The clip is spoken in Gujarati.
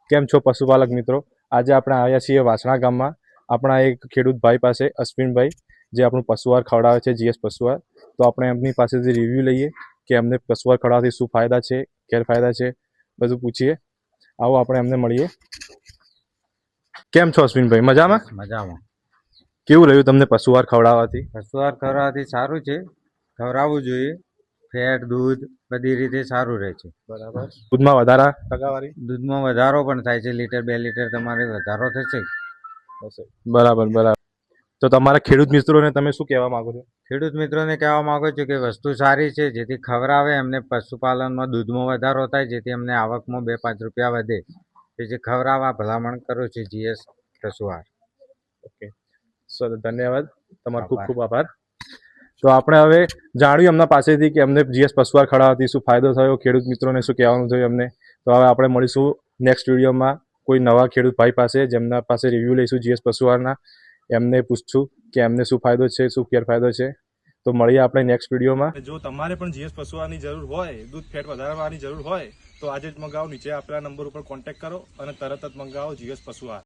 કેમ છો પશુપાલક મિત્રો? આજે આપણે આવ્યા છીએ વાસણા ગામમાં આપણા એક ખેડૂત ભાઈ પાસે, અશ્વિનભાઈ, જે આપણું પશુઆહાર ખવડાવે છે, જીએસ પશુઆહાર. તો આપણે એમની પાસેથી રિવ્યૂ લઈએ કે એમને પશુઆહાર ખવડાવવાથી શું ફાયદા છે, ગેરફાયદા છે, બધું પૂછીએ. આવો આપણે એમને મળીએ. કેમ છો અશ્વિનભાઈ? મજામાં? મજામાં. કેવું રહ્યું તમને પશુઆહાર ખવડાવવાથી? પશુઆહાર ખવડાવવાથી સારું છે, ખવડાવવું જોઈએ. ફેટ, દૂધ બધી રીતે સારું રહે છે. બરાબર. દૂધમાં વધારા ટકાવારી? દૂધમાં વધારો પણ થાય છે, લીટર 2 લીટર તમારે વધારો થશે. બરાબર બરાબર. તો તમારા ખેડૂત મિત્રોને તમે શું કહેવા માંગો છો? ખેડૂત મિત્રોને કહેવા માંગુ છું કે વસ્તુ સારી છે, જેથી ખવડાવે એમને પશુપાલનમાં દૂધમાં વધારો થાય, જેથી અમને આવકમાં 2-5 રૂપિયા વધે. તેથી ખવડાવવા ભલામણ કરું છું જીએસ પશુઆહાર. ઓકે સર, ધન્યવાદ. તમારો ખૂબ ખૂબ આભાર. તો આપણે હવે જાણ્યું એમના પાસેથી કે એમને જીએસ પશુઆહાર ખવડાવવાથી શું ફાયદો થયો, ખેડૂત મિત્રોને શું કહેવાનું થયું એમને. તો હવે આપણે મળીશું નેક્સ્ટ વિડીયોમાં કોઈ નવા ખેડૂત ભાઈ પાસે, જેમના પાસે રિવ્યૂ લઈશું જીએસ પશુઆહારના. એમને પૂછશું કે એમને શું ફાયદો છે, શું ગેરફાયદો છે. તો મળીએ આપણે નેક્સ્ટ વિડીયોમાં. જો તમારે પણ જીએસ પશુઆહારની જરૂર હોય, દૂધ ફેટ વધારવાની જરૂર હોય, તો આજે જ મંગાવો. નીચે આપેલા નંબર ઉપર કોન્ટેક્ટ કરો અને તરત જ મંગાવો જીએસ પશુઆહાર.